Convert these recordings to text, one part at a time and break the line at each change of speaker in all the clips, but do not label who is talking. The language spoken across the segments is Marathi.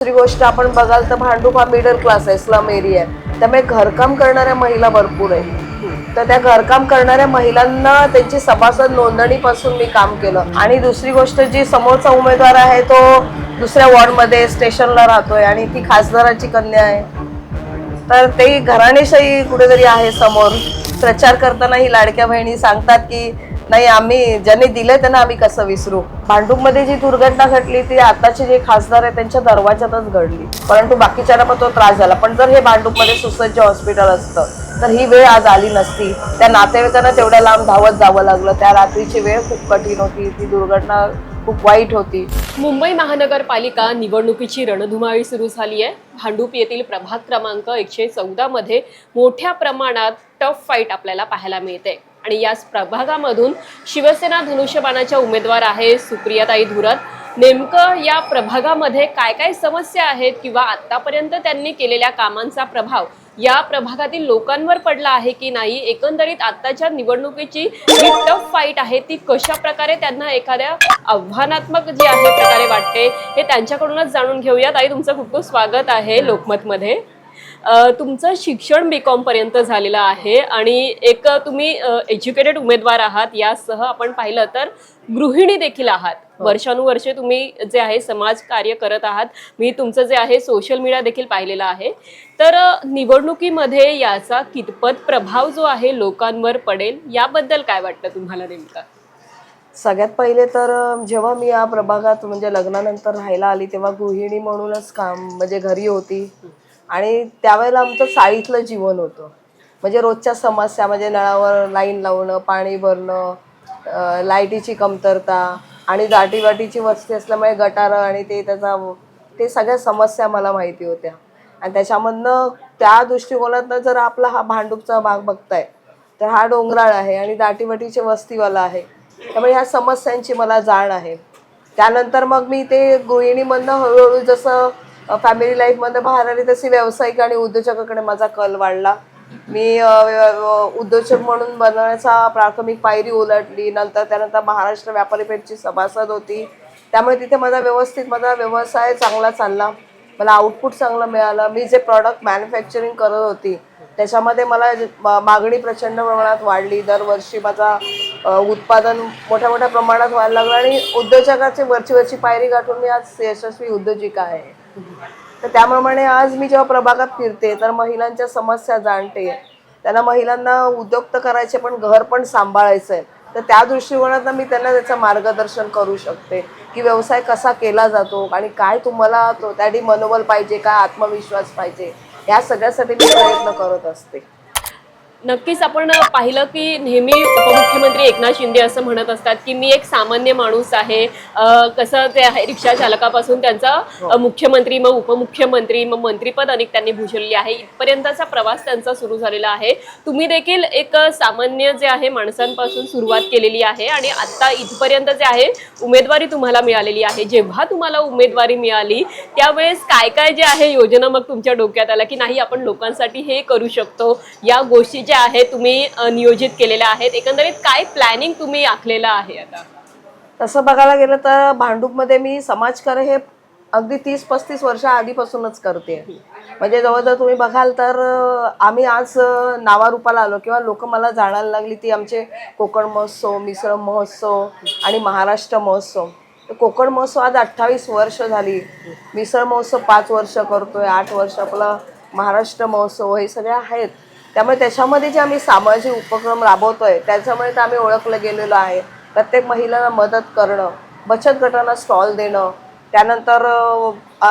दुसरी गोष्ट आपण बघाल तर भांडूप हा मिडल क्लास आहे, स्लम एरिया आहे, त्यामुळे घरकाम करणाऱ्या महिला भरपूर आहे. तर त्या घरकाम करणाऱ्या महिलांना त्यांची सभासद नोंदणीपासून मी काम केलं. आणि दुसरी गोष्ट, जी समोरचा उमेदवार आहे तो दुसऱ्या वॉर्डमध्ये स्टेशनला राहतोय आणि ती खासदाराची कन्या आहे, तर ते घराणेशाही कुठेतरी आहे समोर. प्रचार करताना ही लाडक्या बहिणी सांगतात की नाही, आम्ही ज्यांनी दिले त्यांना आम्ही कसं विसरू. भांडूपमध्ये जी दुर्घटना घडली ती आताचे जे खासदार आहे त्यांच्या दरवाजातच घडली, परंतु बाकीच्यांना पण तो त्रास झाला. पण जर हे भांडूपमध्ये सुसज्ज हॉस्पिटल असतं तर ही वेळ आज आली नसती. त्या नातेवाईकांना तेवढ्या लांब धावत जावं लागलं. त्या रात्रीची वेळ खूप कठीण होती, ती दुर्घटना खूप वाईट होती.
मुंबई महानगरपालिका निवडणुकीची रणधुमाळी सुरू झाली आहे. भांडूप येथील प्रभाग क्रमांक 114 मध्ये मोठ्या प्रमाणात टफ फाईट आपल्याला पाहायला मिळते आणि याच प्रभागामधून शिवसेना धनुष्यबाणाच्या उमेदवार आहे सुप्रियाताई धुरत. नेमकं या प्रभागामध्ये काय काय समस्या आहेत किंवा आतापर्यंत त्यांनी केलेल्या कामांचा प्रभाव या प्रभागातील लोकांवर पडला आहे की नाही, एकंदरीत आताच्या निवडणुकीची जी टफ फाईट आहे ती कशा प्रकारे त्यांना एखाद्या आव्हानात्मक जी आहे प्रकारे वाटते, हे त्यांच्याकडूनच जाणून घेऊया. ताई, तुमचं खूप खूप स्वागत आहे लोकमतमध्ये. तुमचं शिक्षण बीकॉम पर्यंत झालेलं आहे आणि एक तुम्ही एज्युकेटेड उमेदवार आहात. यासह आपण पाहिलं तर गृहिणी देखील आहात. वर्षानुवर्षे तुम्ही जे आहे समाज कार्य करत आहात. मी तुमचं जे आहे सोशल मीडिया देखील पाहिलेलं आहे. तर निवडणुकीमध्ये याचा कितपत प्रभाव जो आहे लोकांवर पडेल, याबद्दल काय वाटतं तुम्हाला नेमका?
सगळ्यात पहिले तर जेव्हा मी या प्रभागात म्हणजे लग्नानंतर राहायला आली तेव्हा गृहिणी म्हणूनच काम म्हणजे घरी होती. आणि त्यावेळेला आमचं चाळीतलं जीवन होतं. म्हणजे रोजच्या समस्या म्हणजे नळावर लाईन लावणं, पाणी भरणं, लाईटीची कमतरता आणि दाटीवाटीची वस्ती असल्यामुळे गटारं आणि ते सगळ्या समस्या मला माहिती होत्या. आणि त्याच्यामधनं त्या दृष्टिकोनातनं जर आपला हा भांडूपचा भाग बघताय तर हा डोंगराळ आहे आणि दाटीवाटीची वस्तीवाला आहे, त्यामुळे ह्या समस्यांची मला जाण आहे. त्यानंतर मग मी ते गृहिणीमधनं हळूहळू जसं फॅमिली लाईफमध्ये बाहेर आली तशी व्यावसायिक आणि उद्योजकाकडे माझा कल वाढला. मी उद्योजक म्हणून बनवण्याचा प्राथमिक पायरी उलटली. त्यानंतर महाराष्ट्र व्यापारी पेठची सभासद होती, त्यामुळे तिथे माझा व्यवसाय चांगला चालला. मला आउटपुट चांगलं मिळालं. मी जे प्रॉडक्ट मॅन्युफॅक्चरिंग करत होती त्याच्यामध्ये मला मागणी प्रचंड प्रमाणात वाढली. दरवर्षी माझा उत्पादन मोठ्या मोठ्या प्रमाणात व्हायला लागलं आणि उद्योजकाची वरची पायरी गाठून मी आज यशस्वी उद्योजिका आहे. तर त्याप्रमाणे आज मी जेव्हा प्रभागात फिरते तर महिलांच्या समस्या जाणते. महिलांना उद्योग तर करायचे पण घर पण सांभाळायचं आहे. तर त्या दृष्टिकोनातून मी त्यांना त्याचं मार्गदर्शन करू शकते की व्यवसाय कसा केला जातो आणि काय तुम्हाला त्यासाठी मनोबल पाहिजे, काय आत्मविश्वास पाहिजे, या सगळ्यासाठी मी प्रयत्न करत असते.
नक्कीच आपण पाहिलं की नेहमी उपमुख्यमंत्री एकनाथ शिंदे असं म्हणत असतात की मी एक सामान्य माणूस आहे. कसं ते आहे, रिक्षा चालकापासून त्यांचा मुख्यमंत्री, मग उपमुख्यमंत्री, मग मंत्रीपद अनेक त्यांनी भूषवलेली आहे. इथपर्यंतचा प्रवास त्यांचा सुरू झालेला आहे. तुम्ही देखील एक सामान्य जे आहे माणसांपासून सुरुवात केलेली आहे आणि आता इथपर्यंत जे आहे उमेदवारी तुम्हाला मिळालेली आहे. जेव्हा तुम्हाला उमेदवारी मिळाली त्यावेळेस काय काय जे आहे योजना मग तुमच्या डोक्यात आला की नाही, आपण लोकांसाठी हे करू शकतो, या गोष्टी ज्या आहे तुम्ही नियोजित केलेल्या आहेत, एकंदरीत काय प्लॅनिंग तुम्ही आखलेलं आहे? आता
तसं बघायला गेलं तर भांडूपमध्ये मी समाजकार्य हे अगदी 30-35 वर्ष आधीपासूनच करते. म्हणजे जवळजवळ तुम्ही बघाल तर आम्ही आज नावारूपाला आलो किंवा लोक मला जाणायला लागली ती आमचे कोकण महोत्सव, मिसळ महोत्सव आणि महाराष्ट्र महोत्सव. तर कोकण महोत्सव आज 28 वर्ष झाली, मिसळ महोत्सव 5 वर्ष करतोय, 8 वर्ष आपला महाराष्ट्र महोत्सव, हे सगळे आहेत. त्यामुळे त्याच्यामध्ये जे आम्ही सामाजिक उपक्रम राबवतोय त्याच्यामुळे तर आम्ही ओळखलं गेलेलो आहे. प्रत्येक महिलांना मदत करणं, बचत गटांना स्टॉल देणं, त्यानंतर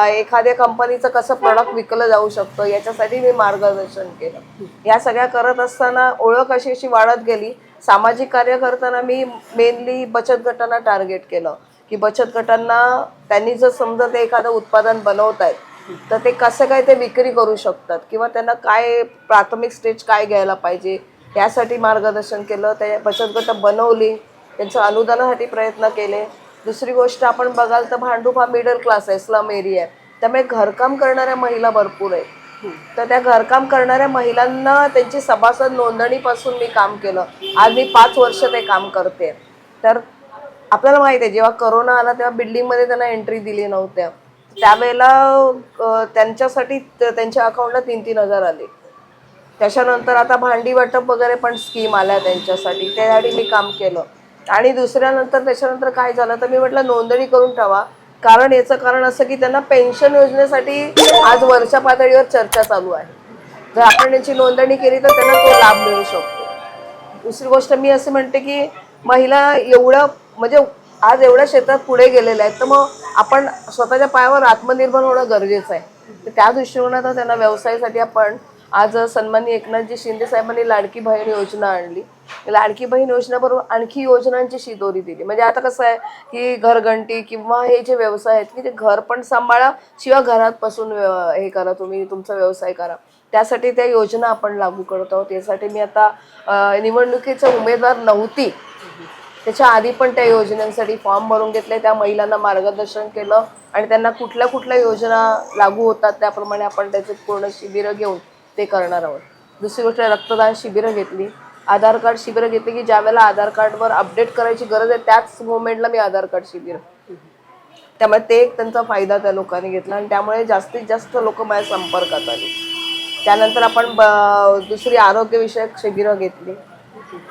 एखाद्या कंपनीचं कसं प्रोडक्ट विकलं जाऊ शकतं याच्यासाठी मी मार्गदर्शन केलं. या सगळ्या करत असताना ओळख अशी वाढत गेली. सामाजिक कार्य करताना मी मेनली बचत गटांना टार्गेट केलं की बचत गटांना त्यांनी जर समजा ते एखादं उत्पादन बनवत आहेत तर ते कसं काय ते विक्री करू शकतात किंवा त्यांना काय प्राथमिक स्टेज काय घ्यायला पाहिजे यासाठी मार्गदर्शन केलं. ते बचत गट बनवली, त्यांचं अनुदानासाठी प्रयत्न केले. दुसरी गोष्ट आपण बघाल तर भांडूप हा मिडल क्लास आहे, स्लम एरिया आहे, त्यामुळे घरकाम करणाऱ्या महिला भरपूर आहेत. तर त्या घरकाम करणाऱ्या महिलांना त्यांची सभासद नोंदणीपासून मी काम केलं. आज मी 5 वर्ष ते काम करते. तर आपल्याला माहिती आहे जेव्हा कोरोना आला तेव्हा बिल्डिंगमध्ये त्यांना एंट्री दिली नव्हत्या. त्यावेळेला त्यांच्यासाठी त्यांच्या अकाउंटला 3,000-3,000 आले. त्याच्यानंतर आता भांडी वाटप वगैरे पण स्कीम आल्या त्यांच्यासाठी, त्यासाठी मी काम केलं. आणि दुसऱ्यानंतर त्याच्यानंतर काय झालं तर मी म्हटलं नोंदणी करून ठेवा, कारण याचं कारण असं की त्यांना पेन्शन योजनेसाठी आज वरच्या पातळीवर चर्चा चालू आहे. जर आपण याची नोंदणी केली तर त्यांना तो लाभ मिळू शकतो. दुसरी गोष्ट मी असं म्हणते की महिला एवढं म्हणजे आज एवढ्या क्षेत्रात पुढे गेलेल्या आहेत, तर मग आपण स्वतःच्या पायावर आत्मनिर्भर होणं गरजेचं आहे. तर त्या दृष्टिकोनातून त्यांना व्यवसायासाठी आपण आज सन्माननीय एकनाथजी शिंदे साहेबांनी लाडकी बहीण योजना आणली. लाडकी बहीण योजनेबरोबर आणखी योजनांची शिदोरी दिली. म्हणजे आता कसं आहे की घरघंटी किंवा हे जे व्यवसाय आहेत की ते घर पण सांभाळा शिवाय घरात बसून हे करा, तुम्ही तुमचा व्यवसाय करा. त्यासाठी त्या योजना आपण लागू करत आहोत. यासाठी मी आता निवडणुकीचं उमेदवार नव्हती त्याच्या आधी पण त्या योजनांसाठी फॉर्म भरून घेतले, त्या महिलांना मार्गदर्शन केलं आणि त्यांना कुठल्या कुठल्या योजना लागू होतात त्याप्रमाणे आपण त्याचे पूर्ण शिबिरं घेऊन ते करणार आहोत. दुसरी गोष्ट रक्तदान शिबिरं घेतली, आधार कार्ड शिबिरं घेतली की ज्या वेळेला आधार कार्डवर अपडेट करायची गरज आहे त्याच मोमेंटला मी आधार कार्ड शिबिर, त्यामुळे ते एक त्यांचा फायदा त्या लोकांनी घेतला आणि त्यामुळे जास्तीत जास्त लोक माझ्या संपर्कात आली. त्यानंतर आपण दुसरी आरोग्यविषयक शिबिरं घेतली,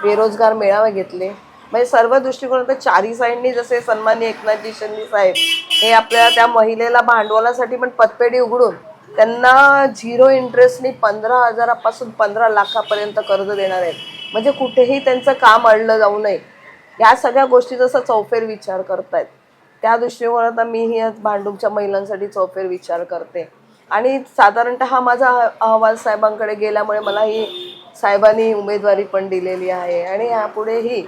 बेरोजगार मेळावे घेतले. म्हणजे सर्व दृष्टिकोनातून चारही साईडनी जसे सन्माननीय एकनाथजी शिंदे साहेब हे आपल्या त्या महिलेला भांडवलासाठी पण पतपेढी उघडून त्यांना 0 इंटरेस्टनी 15,000पासून 15 लाखापर्यंत कर्ज देणार आहेत. म्हणजे कुठेही त्यांचं काम अडलं जाऊ नये या सगळ्या गोष्टी जसं चौफेर विचार करतायत त्या दृष्टिकोनातून मी ही भांडूपच्या महिलांसाठी चौफेर विचार करते. आणि साधारणतः हा माझा अहवाल साहेबांकडे गेल्यामुळे मला ही साहेबांनी उमेदवारी पण दिलेली आहे. आणि यापुढेही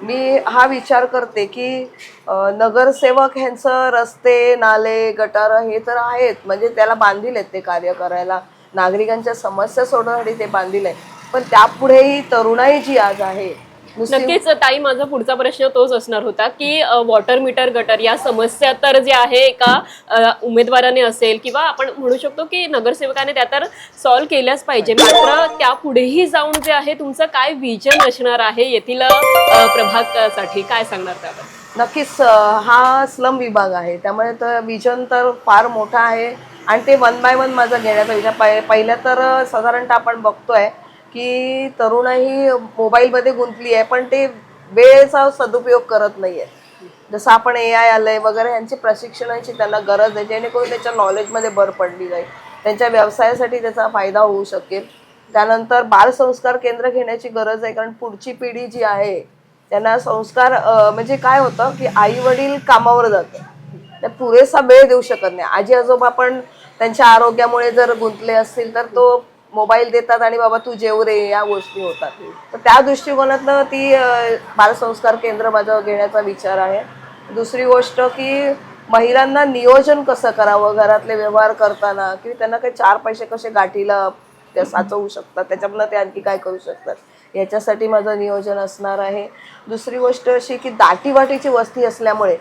मी हा विचार करते की नगरसेवक ह्यांचं रस्ते नाले गटार हे तर आहेत, म्हणजे त्याला बांधील आहेत ते कार्य करायला, नागरिकांच्या समस्या सोडवण्यासाठी ते बांधील आहेत. पण त्यापुढेही तरुणाई जी आज आहे
नक्कीच ताई, माझा पुढचा प्रश्न तोच असणार होता की वॉटर मीटर गटर या समस्या तर जे आहे एका उमेदवाराने असेल किंवा आपण म्हणू शकतो की नगरसेवकाने त्या तर सॉल्व्ह केल्याच पाहिजे, मात्र त्यापुढेही जाऊन जे आहे तुमचं काय विजन असणार आहे येथील प्रभागासाठी, काय सांगणार त्याबद्दल?
नक्कीच हा स्लम विभाग आहे त्यामुळे तर विजन तर फार मोठा आहे आणि ते 1 बाय 1 माझा घेण्याचा विचार. पहिल्या तर साधारणतः आपण बघतोय की तरुणाई मोबाईलमध्ये गुंतली आहे पण ते वेळेचा सदुपयोग करत नाही आहे. जसं आपण AI आलंय वगैरे यांची प्रशिक्षणाची त्यांना गरज आहे, जेणेकरून त्याच्या नॉलेजमध्ये भर पडली जाईल, त्यांच्या व्यवसायासाठी त्याचा फायदा होऊ शकेल. त्यानंतर बालसंस्कार केंद्र घेण्याची गरज आहे, कारण पुढची पिढी जी आहे त्यांना संस्कार म्हणजे काय होतं की आई वडील कामावर जातात, तर पुरेसा वेळ देऊ शकत नाही. आजी आजोबा पण त्यांच्या आरोग्यामुळे जर गुंतले असतील तर तो मोबाईल देतात आणि बाबा तू जेव रे या गोष्टी होतात. तर त्या दृष्टिकोनातनं ती बालसंस्कार केंद्र माझं घेण्याचा विचार आहे. दुसरी गोष्ट की महिलांना नियोजन कसं करावं घरातले व्यवहार करताना, की त्यांना काही 4 पैसे कसे गाठीला ते साचवू शकतात, त्याच्यामुळे ते आणखी काय करू शकतात याच्यासाठी माझं नियोजन असणार आहे. दुसरी गोष्ट अशी की दाटीवाटीची वस्ती असल्यामुळे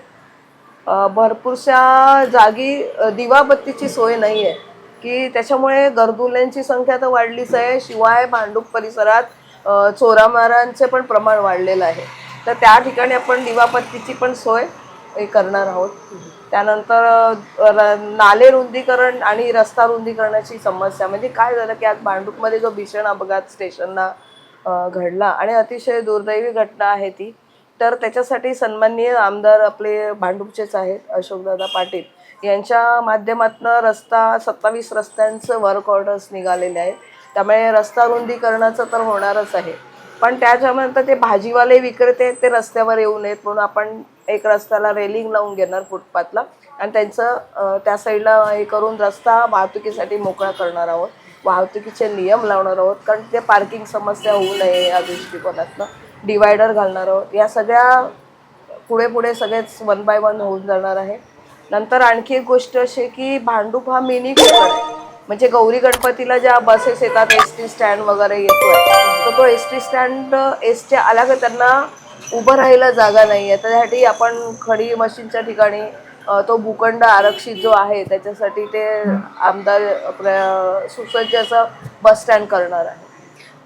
भरपूरशा जागी दिवाबत्तीची सोय नाही आहे, की त्याच्यामुळे गरजुल्यांची संख्या तर वाढलीच आहे, शिवाय भांडूप परिसरात चोरामारांचे पण प्रमाण वाढलेलं आहे. तर त्या ठिकाणी आपण दिवाबत्तीची पण सोय करणार आहोत. त्यानंतर नाले रुंदीकरण आणि रस्ता रुंदीकरणाची समस्या, म्हणजे काय झालं की आज भांडूपमध्ये जो भीषण अपघात स्टेशनला घडला आणि अतिशय दुर्दैवी घटना आहे ती, तर त्याच्यासाठी सन्माननीय आमदार आपले भांडूपचेच आहेत अशोकदादा पाटील यांच्या माध्यमातून 27 रस्त्यांचं वर्क ऑर्डर्स निघालेले आहेत. त्यामुळे रस्ता रुंदीकरणाचं तर होणारच आहे, पण त्याच्यानंतर ते भाजीवाले विक्रेते आहेत ते रस्त्यावर येऊ नयेत म्हणून आपण एक रस्त्याला रेलिंग लावून घेणार फुटपाथला आणि त्यांचं त्या साईडला हे करून रस्ता वाहतुकीसाठी मोकळा करणार आहोत. वाहतुकीचे नियम लावणार आहोत, कारण ते पार्किंग समस्या होऊ नये या दृष्टिकोनातनं डिवायडर घालणार आहोत. या सगळ्या पुढे सगळेच 1 बाय 1 होऊन जाणार आहे. नंतर आणखी एक गोष्ट अशी की भांडूप हा मिनी कोकण आहे, म्हणजे गौरी गणपतीला ज्या बसेस येतात ST स्टँड वगैरे येतोय, तर तो ST स्टँड ST आल्या का त्यांना उभं राहायला जागा नाही आहे, त्यासाठी आपण खडी मशीनच्या ठिकाणी तो भूखंड आरक्षित जो आहे त्याच्यासाठी ते आमदार आपल्या सुसज्ज असं बस स्टँड करणार आहे.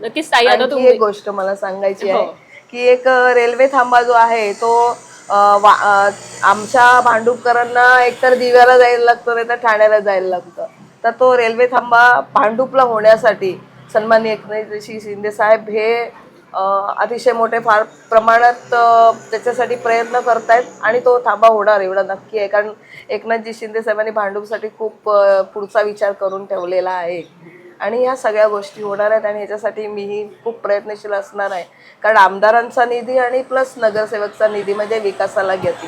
नक्कीच ताई, आता
आणखी एक गोष्ट मला सांगायची आहे की एक रेल्वे थांबा जो आहे तो आमच्या भांडूपकरांना एकतर दिव्याला जायला लागतं नाही तर ठाण्याला जायला लागतं. तर तो रेल्वे थांबा भांडूपला होण्यासाठी सन्माननीय एकनाथजी शिंदे साहेब हे अतिशय मोठे फार प्रमाणात त्याच्यासाठी प्रयत्न करतायत आणि तो थांबा होणार एवढं नक्की आहे. कारण एकनाथजी शिंदे साहेबांनी भांडूपसाठी खूप पुढचा विचार करून ठेवलेला आहे आणि ह्या सगळ्या गोष्टी होणार आहेत आणि ह्याच्यासाठी मीही खूप प्रयत्नशील असणार आहे. कारण आमदारांचा निधी आणि प्लस नगरसेवकचा निधी म्हणजे विकासाला गती.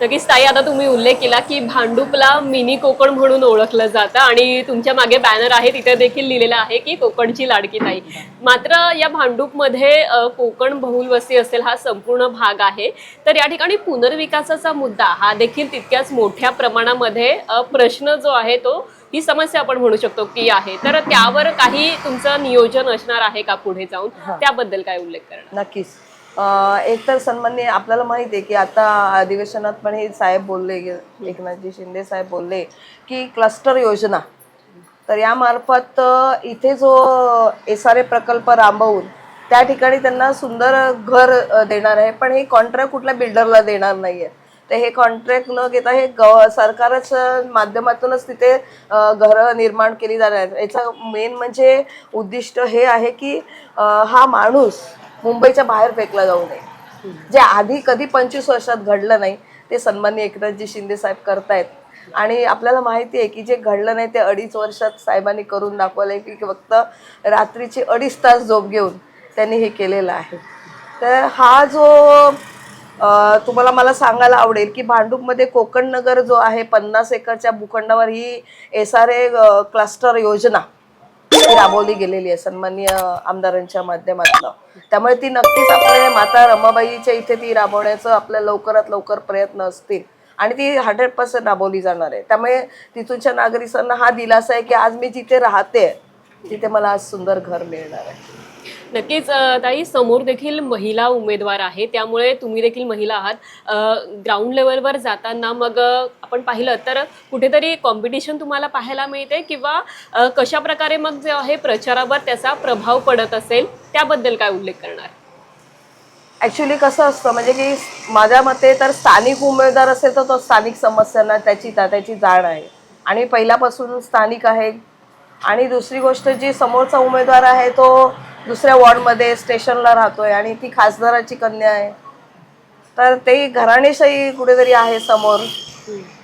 नक्कीच ताई, आता तुम्ही उल्लेख केला की भांडूपला मिनी कोकण म्हणून ओळखलं जातं आणि तुमच्या मागे बॅनर आहे तिथे देखील लिहिलेलं आहे की कोकणची लाडकी ताई. मात्र या भांडूपमध्ये कोकण बहुलवस्ती असेल हा संपूर्ण भाग आहे, तर या ठिकाणी पुनर्विकासाचा मुद्दा हा देखील तितक्याच मोठ्या प्रमाणामध्ये प्रश्न जो आहे तो ही समस्या आपण म्हणू शकतो की आहे. तर त्यावर काही तुमचं नियोजन असणार आहे का पुढे जाऊन, त्याबद्दल काय उल्लेख करणार?
नक्कीच. एक तर सन्माननीय आपल्याला माहिती आहे की आता अधिवेशनात पण हे साहेब बोलले, एकनाथजी शिंदे साहेब बोलले की क्लस्टर योजना, तर यामार्फत इथे जो SRA प्रकल्प राबवून त्या ठिकाणी त्यांना सुंदर घर देणार आहे. पण हे कॉन्ट्रॅक्ट कुठल्या बिल्डरला देणार नाहीये. तर हे कॉन्ट्रॅक्ट न घेता हे सरकारच माध्यमातूनच तिथे घरं निर्माण केली जाणार आहेत. याचा मेन म्हणजे उद्दिष्ट हे आहे की हा माणूस मुंबईच्या बाहेर फेकला जाऊ नये. जे आधी कधी 25 वर्षात घडलं नाही ते सन्माननीय एकनाथजी शिंदे साहेब करतायत. आणि आपल्याला माहिती आहे की जे घडलं नाही ते 2.5 वर्षात साहेबांनी करून दाखवलंय की फक्त रात्रीचे 2.5 तास झोप घेऊन त्यांनी हे केलेलं आहे. तर हा जो तुम्हाला मला सांगायला आवडेल की भांडूपमध्ये कोकण नगर जो आहे 50 एकरच्या भूखंडावर ही SRA क्लस्टर योजना राबवली गेलेली आहे सन्माननीय आमदारांच्या माध्यमातून. त्यामुळे ती नक्कीच आपल्या माता रमाबाईच्या इथे ती राबवण्याचं आपल्या लवकरात लवकर प्रयत्न असतील आणि ती 100% राबवली जाणार आहे. त्यामुळे तिथूनच्या नागरिकांना हा दिलासा आहे की आज मी जिथे राहते तिथे मला आज सुंदर घर मिळणार आहे.
नक्कीच ताई, समोर देखील महिला उमेदवार आहे, त्यामुळे तुम्ही देखील महिला आहात. ग्राउंड लेवलवर जाताना मग आपण पाहिलं तर कुठेतरी कॉम्पिटिशन तुम्हाला पाहायला मिळते किंवा कशा प्रकारे मग जे आहे प्रचारावर त्याचा प्रभाव पडत असेल, त्याबद्दल काय उल्लेख करणार?
ॲक्च्युली कसं असतं म्हणजे की माझ्या मते तर स्थानिक उमेदवार असेल तर तो स्थानिक समस्यांना त्याची जाण आहे आणि पहिल्यापासून स्थानिक आहे. आणि दुसरी गोष्ट जी समोरचा उमेदवार आहे तो दुसऱ्या वॉर्डमध्ये स्टेशनला राहतोय आणि ती खासदाराची कन्या आहे, तर ते घराणेशाही कुठेतरी आहे समोर.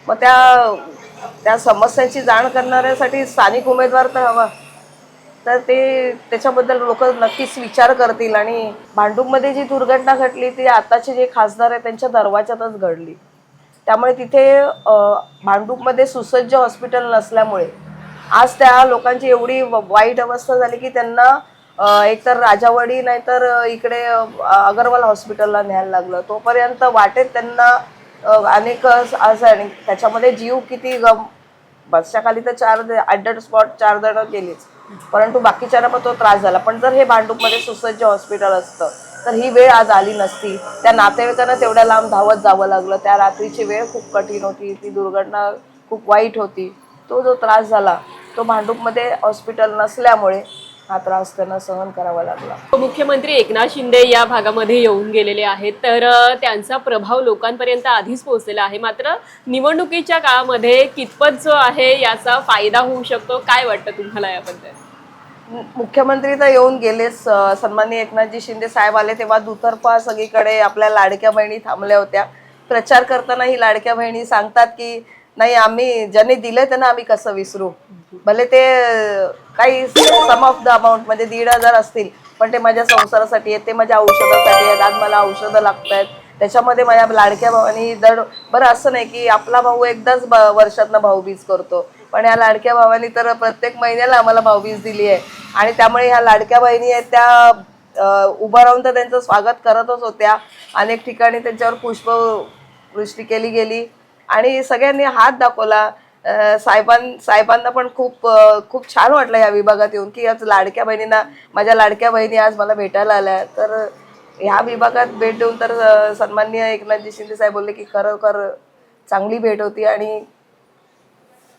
मग त्या समस्यांची जाण करणाऱ्यासाठी स्थानिक उमेदवार तर हवा. तर ते त्याच्याबद्दल लोक नक्कीच विचार करतील. आणि भांडूपमध्ये जी दुर्घटना घडली ती आताचे जे खासदार आहेत त्यांच्या दरवाजातच घडली. त्यामुळे तिथे भांडूपमध्ये सुसज्ज हॉस्पिटल नसल्यामुळे आज त्या लोकांची एवढी वाईट अवस्था झाली की त्यांना एकतर राजावाडी नाहीतर इकडे अगरवाल हॉस्पिटलला न्यायला लागलं. तोपर्यंत वाटेत त्यांना अनेक असं आणि त्याच्यामध्ये जीव किती बसच्या खाली तर 4 ॲट स्पॉट 4 जण गेलीच, परंतु बाकीच्यांना पण तो त्रास झाला. पण जर हे भांडूपमध्ये सुसज्ज हॉस्पिटल असतं तर ही वेळ आज आली नसती. त्या नातेवाईकांना तेवढ्या लांब धावत जावं लागलं. त्या रात्रीची वेळ खूप कठीण होती, ती दुर्घटना खूप वाईट होती. तो जो त्रास झाला तो भांडूपमध्ये हॉस्पिटल नसल्यामुळे हा त्रास त्यांना सहन करावा लागला.
मुख्यमंत्री एकनाथ शिंदे या भागामध्ये येऊन गेलेले आहेत, तर त्यांचा प्रभाव लोकांपर्यंत आधीच पोहोचलेला आहे. मात्र निवडणुकीच्या काळामध्ये कितपत जो आहे याचा फायदा होऊ शकतो, काय वाटतं तुम्हाला याबद्दल?
मुख्यमंत्री तर येऊन गेलेच. सन्माननीय एकनाथजी शिंदे साहेब आले तेव्हा दुतर्फा सगळीकडे आपल्या लाडक्या बहिणी थांबल्या होत्या. प्रचार करताना ही लाडक्या बहिणी सांगतात की नाही, आम्ही ज्यांनी दिले त्यांना आम्ही कसं विसरू. भले ते काही सम ऑफ द अमाऊंट म्हणजे 1,500 असतील, पण ते माझ्या संसारासाठी आहेत, ते माझ्या औषधासाठी आहेत. आज मला औषधं लागत आहेत, त्याच्यामध्ये माझ्या लाडक्या भावानी बरं असं नाही की आपला भाऊ एकदाच वर्षातनं भाऊबीज करतो, पण या लाडक्या भावानी तर प्रत्येक महिन्याला आम्हाला भाऊबीज दिली आहे. आणि त्यामुळे ह्या लाडक्या बहिणी आहेत त्या उभं राहून तर त्यांचं स्वागत करतच होत्या. अनेक ठिकाणी त्यांच्यावर पुष्पवृष्टी केली गेली आणि सगळ्यांनी हात दाखवला. साहेबांना पण खूप खूप छान वाटलं या विभागात येऊन की आज लाडक्या बहिणींना, माझ्या लाडक्या बहिणी आज मला भेटायला आल्या. तर ह्या विभागात भेट देऊन तर सन्माननीय एकनाथजी शिंदे साहेब बोलले की खरोखर चांगली भेट होती आणि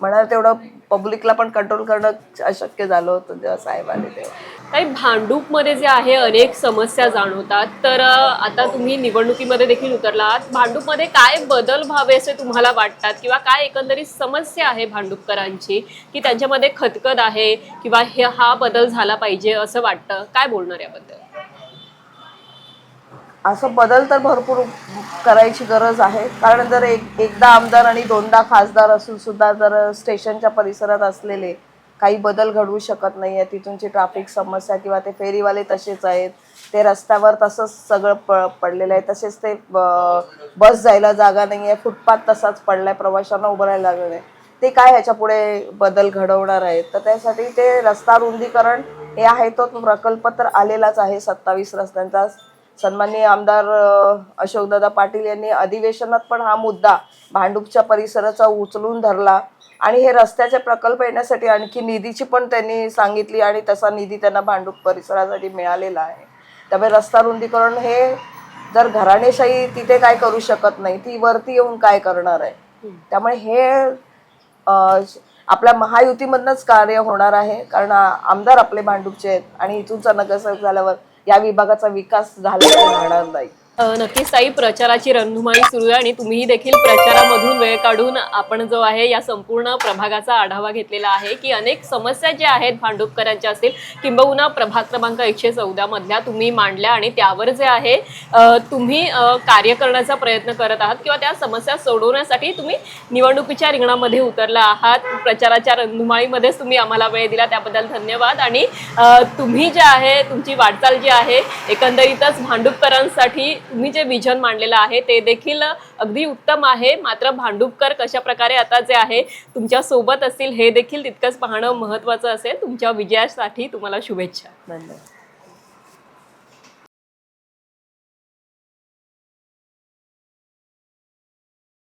म्हणाल तेवढं पब्लिकला पण कंट्रोल करणं अशक्य झालं होतं जेव्हा साहेब आले तेव्हा.
काही भांडूपमध्ये जे आहे अनेक समस्या जाणवतात, तर आता तुम्ही निवडणुकीमध्ये देखील उतरलात. भांडूपमध्ये काय बदल व्हावे असे तुम्हाला वाटतात, किंवा काय एकंदरीत समस्या आहे भांडूपकरांची की त्यांच्यामध्ये खतखत आहे, किंवा हा बदल झाला पाहिजे असं वाटतं? काय बोलणार याबद्दल?
असं बदल तर भरपूर करायची गरज आहे, कारण जर एकदा आमदार आणि दोनदा खासदार असून सुद्धा जर स्टेशनच्या परिसरात असलेले काही बदल घडवू शकत नाही आहे, तिथूनची ट्रॅफिक समस्या किंवा ते फेरीवाले तसेच आहेत, ते रस्त्यावर तसंच सगळं पडलेलं आहे, तसेच ते बस जायला जागा नाही आहे, फुटपाथ तसाच पडलाय, प्रवाशांना उभं राहायला लागलं आहे, ते काय ह्याच्या पुढे बदल घडवणार आहेत? तर त्यासाठी ते रस्ता रुंदीकरण हे आहे तो प्रकल्प तर आलेलाच आहे 27 रस्त्यांचा. सन्माननीय आमदार अशोकदादा पाटील यांनी अधिवेशनात पण हा मुद्दा भांडूपच्या परिसराचा उचलून धरला आणि हे रस्त्याचे प्रकल्प येण्यासाठी आणखी निधीची पण त्यांनी सांगितली आणि तसा निधी त्यांना भांडूप परिसरासाठी मिळालेला आहे. त्यामुळे रस्ता रुंदीकरण हे जर घराणेशाही तिथे काय करू शकत नाही, ती वरती येऊन काय करणार आहे? त्यामुळे हे आपल्या महायुतीमधनंच कार्य होणार आहे, कारण आमदार आपले भांडूपचे आहेत आणि इथूनचा नगरसेवक झाल्यावर या विभागाचा विकास झाला राहणार नाही.
नक्कीच ताई, प्रचाराची रणधुमाळी सुरू आहे आणि तुम्ही देखील प्रचारामधून वेळ काढून आपण जो आहे या संपूर्ण प्रभागाचा आढावा घेतलेला आहे की अनेक समस्या ज्या आहेत भांडूपकरांच्या असतील किंबहुना प्रभाग क्रमांक 114 मधल्या तुम्ही मांडल्या आणि त्यावर जे आहे तुम्ही कार्य करण्याचा प्रयत्न करत आहात किंवा त्या समस्या सोडवण्यासाठी तुम्ही निवडणुकीच्या रिंगणामध्ये उतरला आहात. प्रचाराच्या रणधुमाळीमध्येच तुम्ही आम्हाला वेळ दिला त्याबद्दल धन्यवाद. आणि तुम्ही जे आहे तुमची वाटचाल जी आहे एकंदरीतच भांडूपकरांसाठी तुम्ही जे विजन मांडलेलं आहे ते देखील अगदी उत्तम आहे. मात्र भांडूपकर कशा प्रकारे आता जे आहे तुमच्या सोबत असतील हे देखील तितकंच पाहणं महत्त्वाचं असेल. तुमच्या विजयासाठी तुम्हाला शुभेच्छा.
धन्यवाद.